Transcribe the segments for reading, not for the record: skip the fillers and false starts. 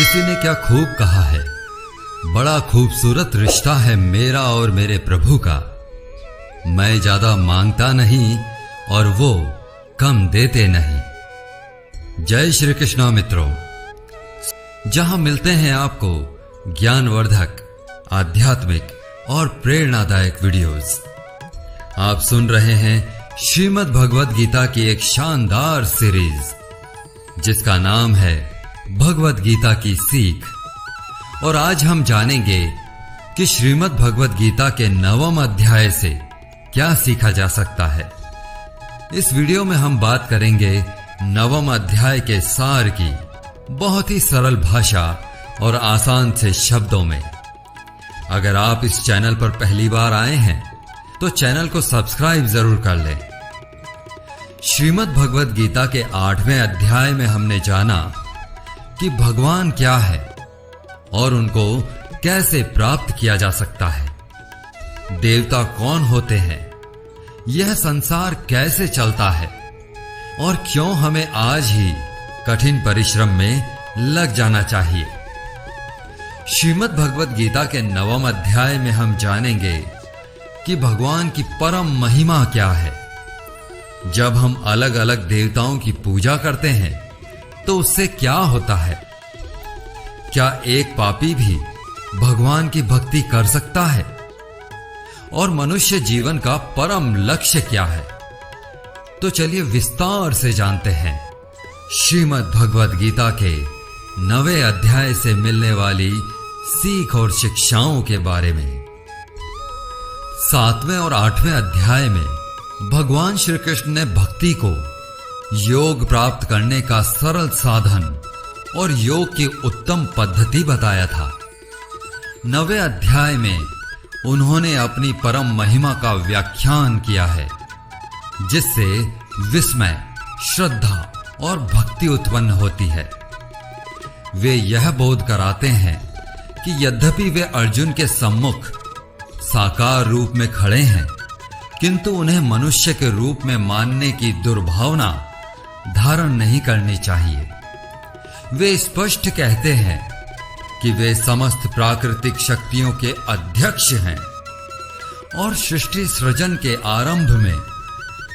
किसी ने क्या खूब कहा है, बड़ा खूबसूरत रिश्ता है मेरा और मेरे प्रभु का। मैं ज्यादा मांगता नहीं और वो कम देते नहीं। जय श्री कृष्ण मित्रों, जहां मिलते हैं आपको ज्ञानवर्धक, आध्यात्मिक और प्रेरणादायक वीडियोस। आप सुन रहे हैं श्रीमद् भगवद गीता की एक शानदार सीरीज जिसका नाम है भगवद गीता की सीख। और आज हम जानेंगे कि श्रीमद् भगवद गीता के 9वें अध्याय से क्या सीखा जा सकता है। इस वीडियो में हम बात करेंगे 9वें अध्याय के सार की, बहुत ही सरल भाषा और आसान से शब्दों में। अगर आप इस चैनल पर पहली बार आए हैं तो चैनल को सब्सक्राइब जरूर कर लें। श्रीमद् भगवद गीता के 8वें अध्याय में हमने जाना कि भगवान क्या है और उनको कैसे प्राप्त किया जा सकता है। देवता कौन होते हैं, यह संसार कैसे चलता है और क्यों हमें आज ही कठिन परिश्रम में लग जाना चाहिए। श्रीमद् भगवद गीता के 9वें अध्याय में हम जानेंगे कि भगवान की परम महिमा क्या है। जब हम अलग अलग देवताओं की पूजा करते हैं तो उससे क्या होता है? क्या एक पापी भी भगवान की भक्ति कर सकता है? और मनुष्य जीवन का परम लक्ष्य क्या है? तो चलिए विस्तार से जानते हैं श्रीमद् भगवद गीता के 9वें अध्याय से मिलने वाली सीख और शिक्षाओं के बारे में। 7वें और 8वें अध्याय में भगवान श्री कृष्ण ने भक्ति को योग प्राप्त करने का सरल साधन और योग की उत्तम पद्धति बताया था। 9वें अध्याय में उन्होंने अपनी परम महिमा का व्याख्यान किया है, जिससे विस्मय, श्रद्धा और भक्ति उत्पन्न होती है। वे यह बोध कराते हैं कि यद्यपि वे अर्जुन के सम्मुख साकार रूप में खड़े हैं, किंतु उन्हें मनुष्य के रूप में मानने की दुर्भावना धारण नहीं करनी चाहिए। वे स्पष्ट कहते हैं कि वे समस्त प्राकृतिक शक्तियों के अध्यक्ष हैं और सृष्टि सृजन के आरंभ में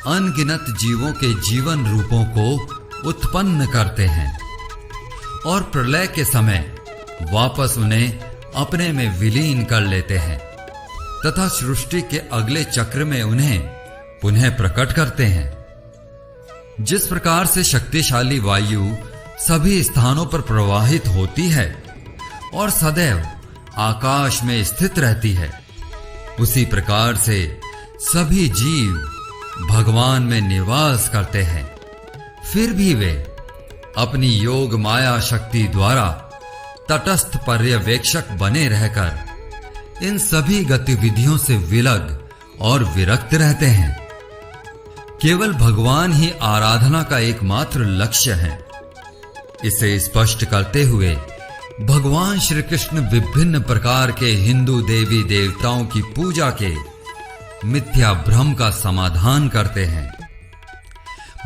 अनगिनत जीवों के जीवन रूपों को उत्पन्न करते हैं और प्रलय के समय वापस उन्हें अपने में विलीन कर लेते हैं तथा सृष्टि के अगले चक्र में उन्हें पुनः प्रकट करते हैं। जिस प्रकार से शक्तिशाली वायु सभी स्थानों पर प्रवाहित होती है और सदैव आकाश में स्थित रहती है, उसी प्रकार से सभी जीव भगवान में निवास करते हैं। फिर भी वे अपनी योग माया शक्ति द्वारा तटस्थ पर्यवेक्षक बने रहकर इन सभी गतिविधियों से विलग और विरक्त रहते हैं। केवल भगवान ही आराधना का एकमात्र लक्ष्य है। इसे स्पष्ट करते हुए भगवान श्री कृष्ण विभिन्न प्रकार के हिंदू देवी देवताओं की पूजा के मिथ्या भ्रम का समाधान करते हैं।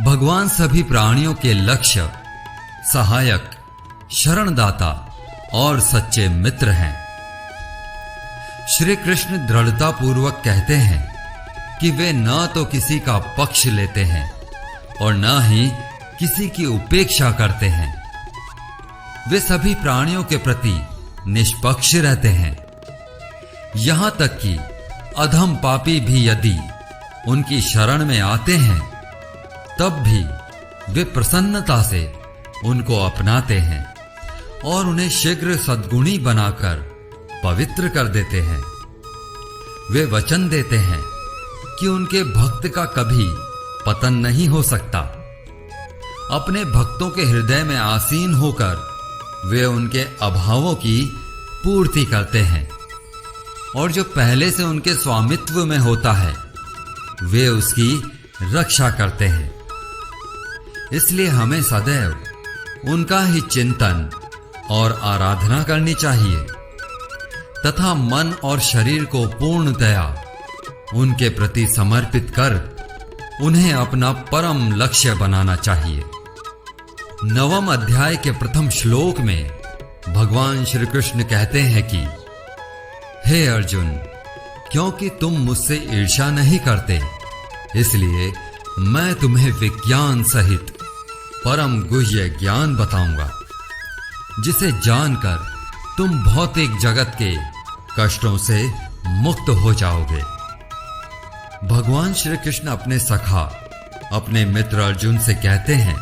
भगवान सभी प्राणियों के लक्ष्य, सहायक, शरणदाता और सच्चे मित्र हैं। श्री कृष्ण दृढ़ता पूर्वक कहते हैं कि वे न तो किसी का पक्ष लेते हैं और न ही किसी की उपेक्षा करते हैं। वे सभी प्राणियों के प्रति निष्पक्ष रहते हैं। यहां तक कि अधम पापी भी यदि उनकी शरण में आते हैं तब भी वे प्रसन्नता से उनको अपनाते हैं और उन्हें शीघ्र सद्गुणी बनाकर पवित्र कर देते हैं। वे वचन देते हैं कि उनके भक्त का कभी पतन नहीं हो सकता। अपने भक्तों के हृदय में आसीन होकर वे उनके अभावों की पूर्ति करते हैं और जो पहले से उनके स्वामित्व में होता है वे उसकी रक्षा करते हैं। इसलिए हमें सदैव उनका ही चिंतन और आराधना करनी चाहिए तथा मन और शरीर को पूर्णतया उनके प्रति समर्पित कर उन्हें अपना परम लक्ष्य बनाना चाहिए। 9वें अध्याय के प्रथम श्लोक में भगवान श्री कृष्ण कहते हैं कि हे अर्जुन, क्योंकि तुम मुझसे ईर्ष्या नहीं करते, इसलिए मैं तुम्हें विज्ञान सहित परम गुह्य ज्ञान बताऊंगा, जिसे जानकर तुम भौतिक जगत के कष्टों से मुक्त हो जाओगे। भगवान श्री कृष्ण अपने सखा, अपने मित्र अर्जुन से कहते हैं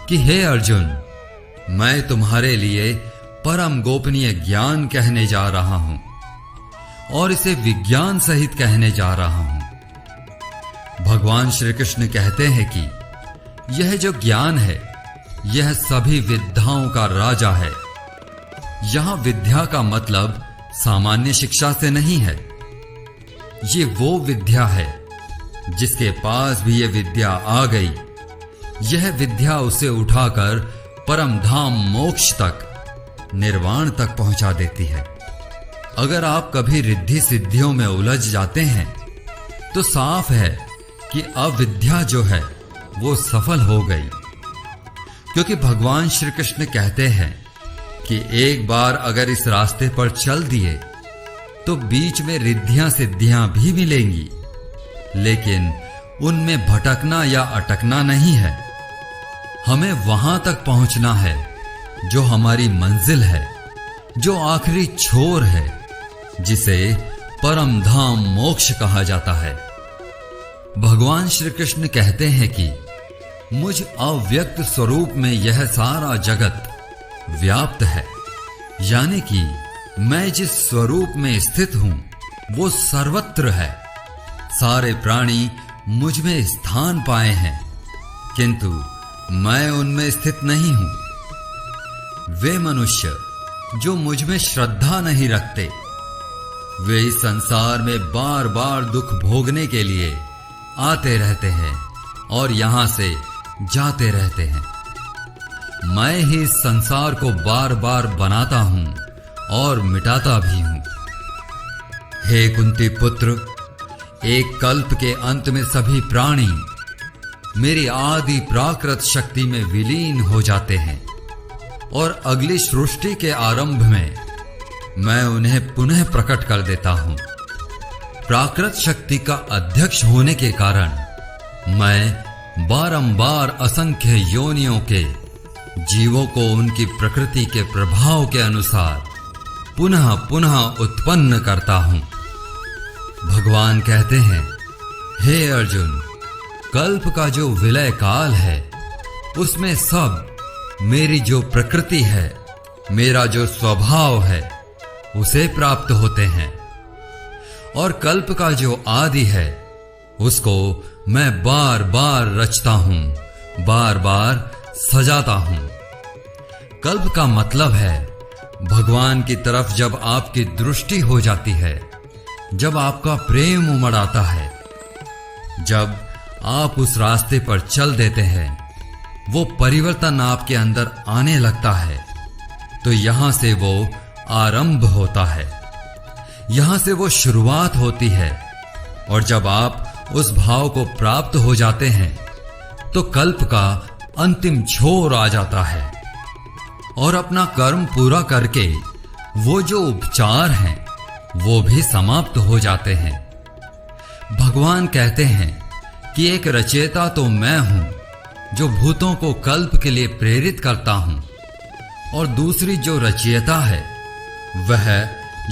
कि हे अर्जुन, मैं तुम्हारे लिए परम गोपनीय ज्ञान कहने जा रहा हूं और इसे विज्ञान सहित कहने जा रहा हूं। भगवान श्री कृष्ण कहते हैं कि यह जो ज्ञान है, यह सभी विद्याओं का राजा है। यहां विद्या का मतलब सामान्य शिक्षा से नहीं है। ये वो विद्या है जिसके पास भी ये विद्या आ गई, यह विद्या उसे उठाकर परम धाम मोक्ष तक, निर्वाण तक पहुंचा देती है। अगर आप कभी रिद्धि सिद्धियों में उलझ जाते हैं तो साफ है कि अविद्या जो है वो सफल हो गई, क्योंकि भगवान श्री कृष्ण कहते हैं कि एक बार अगर इस रास्ते पर चल दिए तो बीच में रिद्धियां सिद्धियां भी मिलेंगी, लेकिन उनमें भटकना या अटकना नहीं है। हमें वहां तक पहुंचना है जो हमारी मंजिल है, जो आखिरी छोर है, जिसे परम धाम मोक्ष कहा जाता है। भगवान श्री कृष्ण कहते हैं कि मुझ अव्यक्त स्वरूप में यह सारा जगत व्याप्त है, यानी कि मैं जिस स्वरूप में स्थित हूं वो सर्वत्र है। सारे प्राणी मुझ में स्थान पाए हैं, किंतु मैं उनमें स्थित नहीं हूं। वे मनुष्य जो मुझ में श्रद्धा नहीं रखते, वे इस संसार में बार बार दुख भोगने के लिए आते रहते हैं और यहां से जाते रहते हैं। मैं ही इस संसार को बार बार बनाता हूं और मिटाता भी हूं। हे कुंती पुत्र, एक कल्प के अंत में सभी प्राणी मेरी आदि प्राकृत शक्ति में विलीन हो जाते हैं और अगली सृष्टि के आरंभ में मैं उन्हें पुनः प्रकट कर देता हूं। प्राकृत शक्ति का अध्यक्ष होने के कारण मैं बारंबार असंख्य योनियों के जीवों को उनकी प्रकृति के प्रभाव के अनुसार पुनः पुनः उत्पन्न करता हूं। भगवान कहते हैं, हे अर्जुन, कल्प का जो विलय काल है उसमें सब मेरी जो प्रकृति है, मेरा जो स्वभाव है, उसे प्राप्त होते हैं और कल्प का जो आदि है उसको मैं बार बार रचता हूं, बार बार सजाता हूं। कल्प का मतलब है भगवान की तरफ जब आपकी दृष्टि हो जाती है, जब आपका प्रेम उमड़ आता है, जब आप उस रास्ते पर चल देते हैं, वो परिवर्तन आपके अंदर आने लगता है, तो यहां से वो आरंभ होता है, यहां से वो शुरुआत होती है। और जब आप उस भाव को प्राप्त हो जाते हैं तो कल्प का अंतिम छोर आ जाता है और अपना कर्म पूरा करके वो जो उपचार हैं वो भी समाप्त हो जाते हैं। भगवान कहते हैं कि एक रचयिता तो मैं हूं जो भूतों को कल्प के लिए प्रेरित करता हूं, और दूसरी जो रचयिता है वह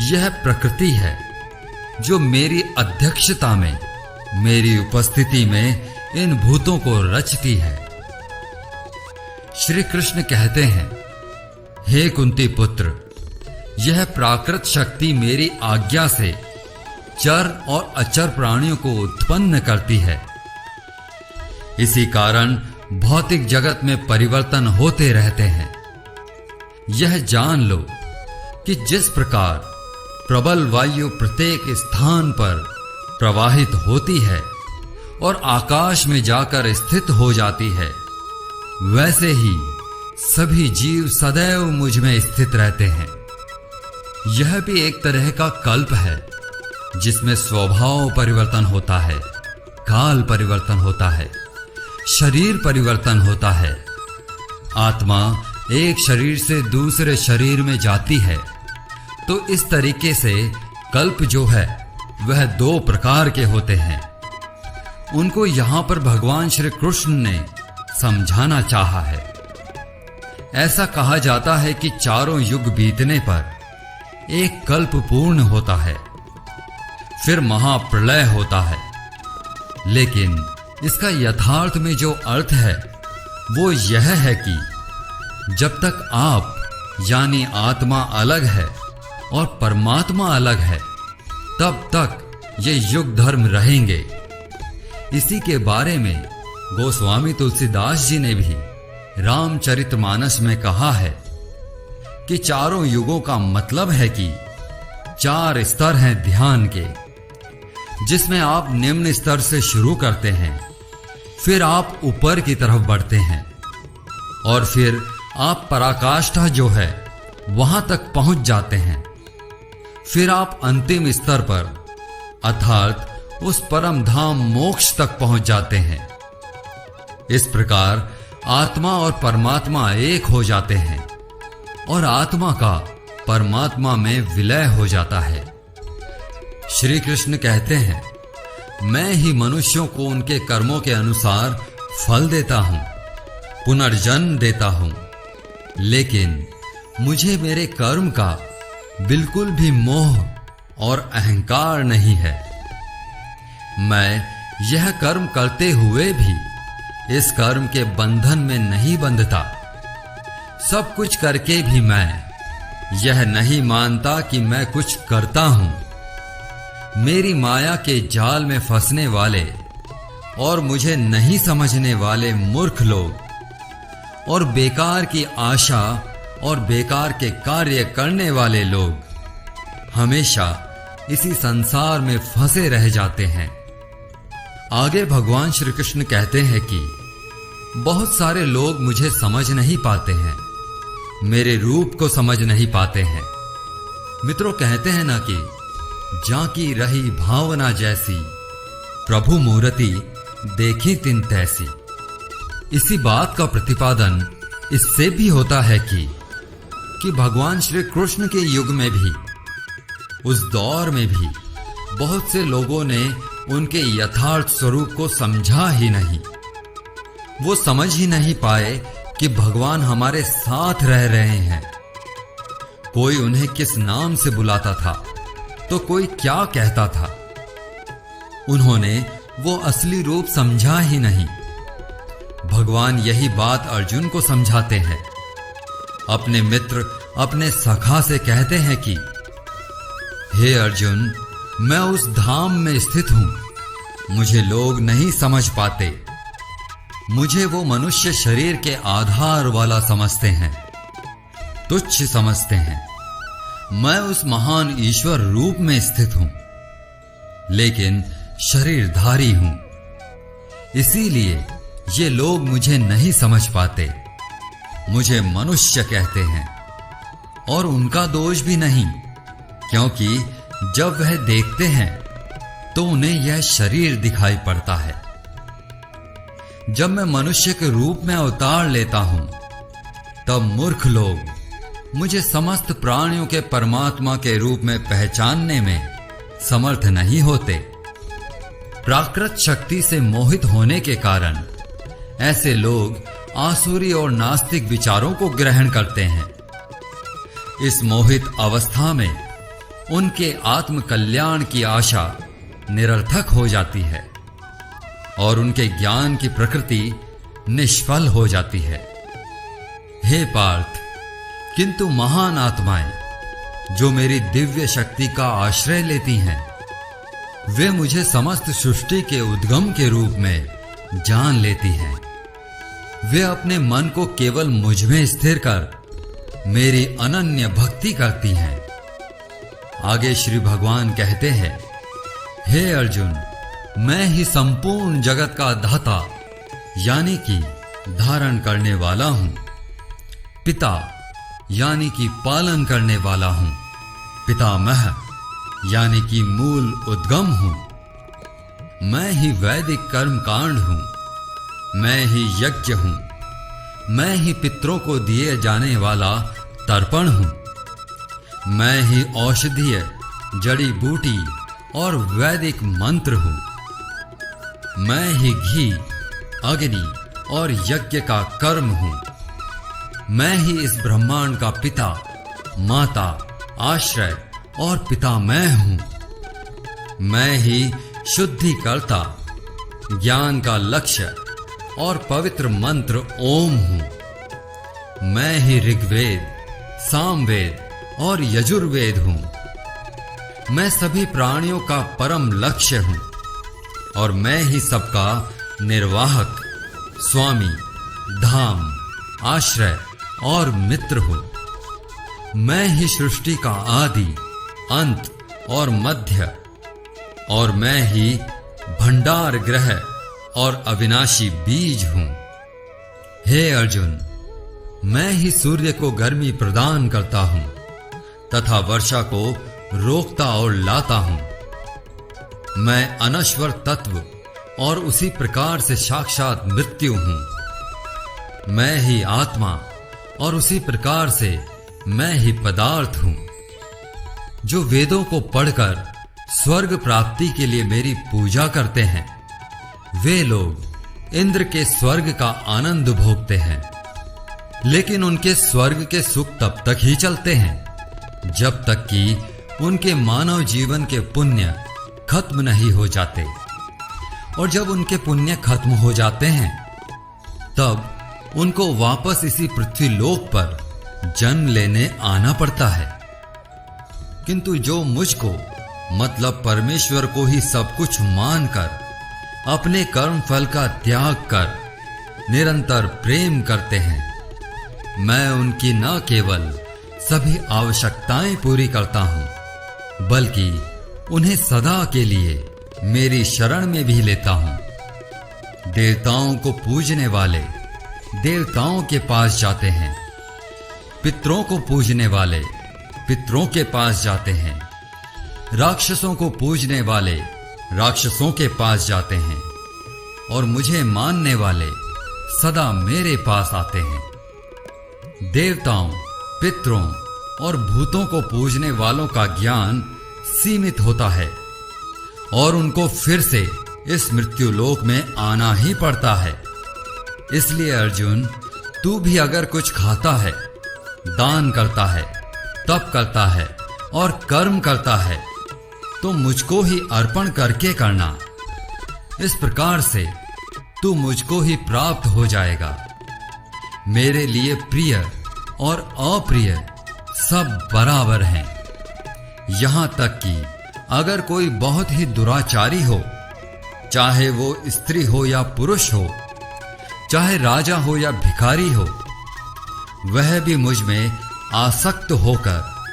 यह प्रकृति है जो मेरी अध्यक्षता में, मेरी उपस्थिति में इन भूतों को रचती है। श्री कृष्ण कहते हैं, हे कुंती पुत्र, यह प्राकृत शक्ति मेरी आज्ञा से चर और अचर प्राणियों को उत्पन्न करती है। इसी कारण भौतिक जगत में परिवर्तन होते रहते हैं। यह जान लो कि जिस प्रकार प्रबल वायु प्रत्येक स्थान पर प्रवाहित होती है और आकाश में जाकर स्थित हो जाती है, वैसे ही सभी जीव सदैव मुझ में स्थित रहते हैं। यह भी एक तरह का कल्प है जिसमें स्वभाव परिवर्तन होता है, काल परिवर्तन होता है, शरीर परिवर्तन होता है। आत्मा एक शरीर से दूसरे शरीर में जाती है, तो इस तरीके से कल्प जो है वह 2 प्रकार के होते हैं। उनको यहां पर भगवान श्री कृष्ण ने समझाना चाहा है। ऐसा कहा जाता है कि चारों युग बीतने पर एक कल्प पूर्ण होता है, फिर महाप्रलय होता है। लेकिन इसका यथार्थ में जो अर्थ है वो यह है कि जब तक आप यानी आत्मा अलग है और परमात्मा अलग है, तब तक ये युग धर्म रहेंगे। इसी के बारे में गोस्वामी तुलसीदास जी ने भी रामचरितमानस में कहा है कि चारों युगों का मतलब है कि 4 स्तर हैं ध्यान के, जिसमें आप निम्न स्तर से शुरू करते हैं, फिर आप ऊपर की तरफ बढ़ते हैं और फिर आप पराकाष्ठा जो है वहां तक पहुंच जाते हैं। फिर आप अंतिम स्तर पर अर्थात उस परम धाम मोक्ष तक पहुंच जाते हैं। इस प्रकार आत्मा और परमात्मा एक हो जाते हैं और आत्मा का परमात्मा में विलय हो जाता है। श्री कृष्ण कहते हैं, मैं ही मनुष्यों को उनके कर्मों के अनुसार फल देता हूं, पुनर्जन्म देता हूं, लेकिन मुझे मेरे कर्म का बिल्कुल भी मोह और अहंकार नहीं है। मैं यह कर्म करते हुए भी इस कर्म के बंधन में नहीं बंधता। सब कुछ करके भी मैं यह नहीं मानता कि मैं कुछ करता हूं। मेरी माया के जाल में फंसने वाले और मुझे नहीं समझने वाले मूर्ख लोग और बेकार की आशा और बेकार के कार्य करने वाले लोग हमेशा इसी संसार में फंसे रह जाते हैं। आगे भगवान श्री कृष्ण कहते हैं कि बहुत सारे लोग मुझे समझ नहीं पाते हैं, मेरे रूप को समझ नहीं पाते हैं। मित्रों, कहते हैं ना कि जाकी रही भावना जैसी, प्रभु मूर्ति देखी तिन तैसी। इसी बात का प्रतिपादन इससे भी होता है कि भगवान श्री कृष्ण के युग में भी, उस दौर में भी बहुत से लोगों ने उनके यथार्थ स्वरूप को समझा ही नहीं। वो समझ ही नहीं पाए कि भगवान हमारे साथ रह रहे हैं। कोई उन्हें किस नाम से बुलाता था तो कोई क्या कहता था। उन्होंने वो असली रूप समझा ही नहीं। भगवान यही बात अर्जुन को समझाते हैं। अपने मित्र, अपने सखा से कहते हैं कि हे अर्जुन, मैं उस धाम में स्थित हूं, मुझे लोग नहीं समझ पाते। मुझे वो मनुष्य शरीर के आधार वाला समझते हैं, तुच्छ समझते हैं। मैं उस महान ईश्वर रूप में स्थित हूं, लेकिन शरीरधारी हूं। इसीलिए ये लोग मुझे नहीं समझ पाते, मुझे मनुष्य कहते हैं। और उनका दोष भी नहीं, क्योंकि जब वह देखते हैं तो उन्हें यह शरीर दिखाई पड़ता है। जब मैं मनुष्य के रूप में अवतार लेता हूं, तब मूर्ख लोग मुझे समस्त प्राणियों के परमात्मा के रूप में पहचानने में समर्थ नहीं होते। प्राकृत शक्ति से मोहित होने के कारण ऐसे लोग आसुरी और नास्तिक विचारों को ग्रहण करते हैं। इस मोहित अवस्था में उनके आत्म कल्याण की आशा निरर्थक हो जाती है और उनके ज्ञान की प्रकृति निष्फल हो जाती है। हे पार्थ, किंतु महान आत्माएं जो मेरी दिव्य शक्ति का आश्रय लेती हैं, वे मुझे समस्त सृष्टि के उद्गम के रूप में जान लेती हैं। वे अपने मन को केवल मुझ में स्थिर कर मेरी अनन्य भक्ति करती हैं। आगे श्री भगवान कहते हैं, हे अर्जुन, मैं ही संपूर्ण जगत का दाता यानी कि धारण करने वाला हूं, पिता यानी कि पालन करने वाला हूं, पितामह यानी कि मूल उद्गम हूं। मैं ही वैदिक कर्म कांड हूं, मैं ही यज्ञ हूं, मैं ही पितरों को दिए जाने वाला तर्पण हूं। मैं ही औषधीय, जड़ी बूटी और वैदिक मंत्र हूं। मैं ही घी, अग्नि और यज्ञ का कर्म हूं। मैं ही इस ब्रह्मांड का पिता, माता, आश्रय और पितामह हूं। मैं ही शुद्धिकर्ता, ज्ञान का लक्ष्य और पवित्र मंत्र ओम हूं। मैं ही ऋग्वेद, सामवेद और यजुर्वेद हूं। मैं सभी प्राणियों का परम लक्ष्य हूं और मैं ही सबका निर्वाहक, स्वामी, धाम, आश्रय और मित्र हूं। मैं ही सृष्टि का आदि, अंत और मध्य, और मैं ही भंडार ग्रह और अविनाशी बीज हूं। हे अर्जुन, मैं ही सूर्य को गर्मी प्रदान करता हूं तथा वर्षा को रोकता और लाता हूं। मैं अनश्वर तत्व और उसी प्रकार से साक्षात मृत्यु हूं। मैं ही आत्मा और उसी प्रकार से मैं ही पदार्थ हूं। जो वेदों को पढ़कर स्वर्ग प्राप्ति के लिए मेरी पूजा करते हैं, वे लोग इंद्र के स्वर्ग का आनंद भोगते हैं। लेकिन उनके स्वर्ग के सुख तब तक ही चलते हैं जब तक कि उनके मानव जीवन के पुण्य खत्म नहीं हो जाते। और जब उनके पुण्य खत्म हो जाते हैं, तब उनको वापस इसी पृथ्वी लोक पर जन्म लेने आना पड़ता है। किंतु जो मुझको, मतलब परमेश्वर को ही सब कुछ मानकर अपने कर्म फल का त्याग कर निरंतर प्रेम करते हैं, मैं उनकी न केवल सभी आवश्यकताएं पूरी करता हूं, बल्कि उन्हें सदा के लिए मेरी शरण में भी लेता हूं। देवताओं को पूजने वाले देवताओं के पास जाते हैं, पितरों को पूजने वाले पितरों के पास जाते हैं, राक्षसों को पूजने वाले राक्षसों के पास जाते हैं, और मुझे मानने वाले सदा मेरे पास आते हैं। देवताओं, पितरों और भूतों को पूजने वालों का ज्ञान सीमित होता है और उनको फिर से इस मृत्यु लोक में आना ही पड़ता है। इसलिए अर्जुन, तू भी अगर कुछ खाता है, दान करता है, तप करता है और कर्म करता है, तो मुझको ही अर्पण करके करना। इस प्रकार से तू मुझको ही प्राप्त हो जाएगा। मेरे लिए प्रिय और अप्रिय सब बराबर हैं। यहां तक कि अगर कोई बहुत ही दुराचारी हो, चाहे वो स्त्री हो या पुरुष हो, चाहे राजा हो या भिखारी हो, वह भी मुझ में आसक्त होकर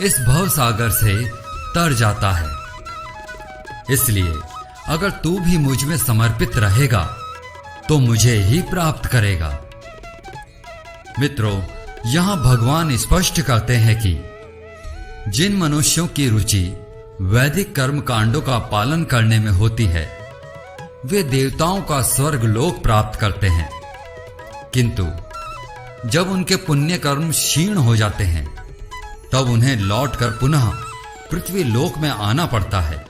इस भव सागर से तर जाता है। इसलिए अगर तू भी मुझ में समर्पित रहेगा तो मुझे ही प्राप्त करेगा। मित्रों, यहां भगवान स्पष्ट करते हैं कि जिन मनुष्यों की रुचि वैदिक कर्म कांडों का पालन करने में होती है, वे देवताओं का स्वर्ग लोक प्राप्त करते हैं। किंतु जब उनके पुण्य कर्म क्षीण हो जाते हैं, तब उन्हें लौटकर पुनः पृथ्वी लोक में आना पड़ता है।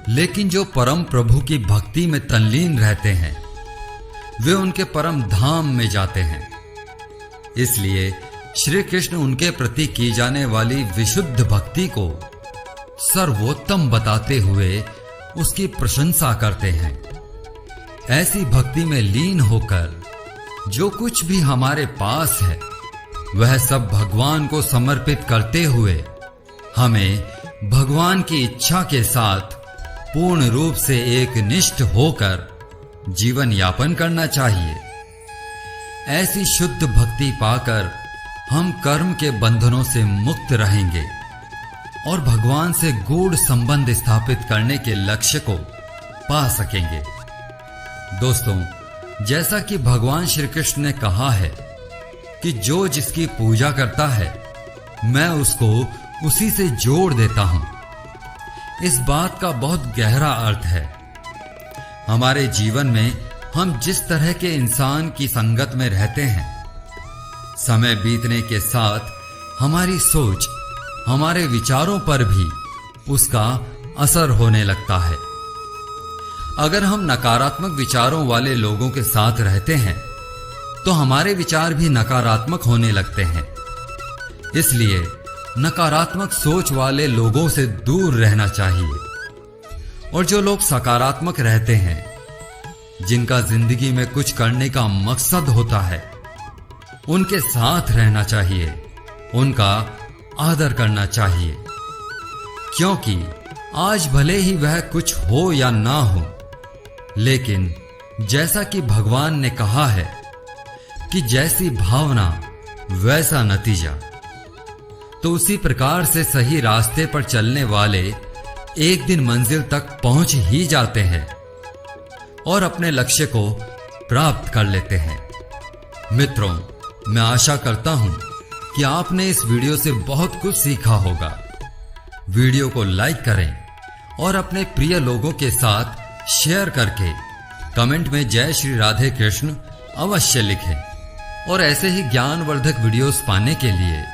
लेकिन जो परम प्रभु की भक्ति में तल्लीन रहते हैं, वे उनके परम धाम में जाते हैं। इसलिए श्री कृष्ण उनके प्रति की जाने वाली विशुद्ध भक्ति को सर्वोत्तम बताते हुए उसकी प्रशंसा करते हैं। ऐसी भक्ति में लीन होकर जो कुछ भी हमारे पास है, वह सब भगवान को समर्पित करते हुए हमें भगवान की इच्छा के साथ पूर्ण रूप से एक निष्ठ होकर जीवन यापन करना चाहिए। ऐसी शुद्ध भक्ति पाकर हम कर्म के बंधनों से मुक्त रहेंगे और भगवान से गूढ़ संबंध स्थापित करने के लक्ष्य को पा सकेंगे। दोस्तों, जैसा कि भगवान श्री कृष्ण ने कहा है कि जो जिसकी पूजा करता है, मैं उसको उसी से जोड़ देता हूं। इस बात का बहुत गहरा अर्थ है। हमारे जीवन में हम जिस तरह के इंसान की संगत में रहते हैं, समय बीतने के साथ हमारी सोच, हमारे विचारों पर भी उसका असर होने लगता है। अगर हम नकारात्मक विचारों वाले लोगों के साथ रहते हैं तो हमारे विचार भी नकारात्मक होने लगते हैं। इसलिए नकारात्मक सोच वाले लोगों से दूर रहना चाहिए और जो लोग सकारात्मक रहते हैं, जिनका जिंदगी में कुछ करने का मकसद होता है, उनके साथ रहना चाहिए, उनका आदर करना चाहिए। क्योंकि आज भले ही वह कुछ हो या ना हो, लेकिन जैसा कि भगवान ने कहा है कि जैसी भावना वैसा नतीजा, तो उसी प्रकार से सही रास्ते पर चलने वाले एक दिन मंजिल तक पहुंच ही जाते हैं और अपने लक्ष्य को प्राप्त कर लेते हैं। मित्रों, मैं आशा करता हूं कि आपने इस वीडियो से बहुत कुछ सीखा होगा। वीडियो को लाइक करें और अपने प्रिय लोगों के साथ शेयर करके कमेंट में जय श्री राधे कृष्ण अवश्य लिखें। और ऐसे ही ज्ञानवर्धक वीडियोस पाने के लिए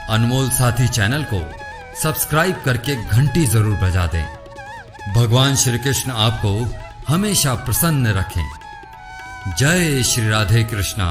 अनमोल साथी चैनल को सब्सक्राइब करके घंटी जरूर बजा दें। भगवान श्री कृष्ण आपको हमेशा प्रसन्न रखें। जय श्री राधे कृष्णा।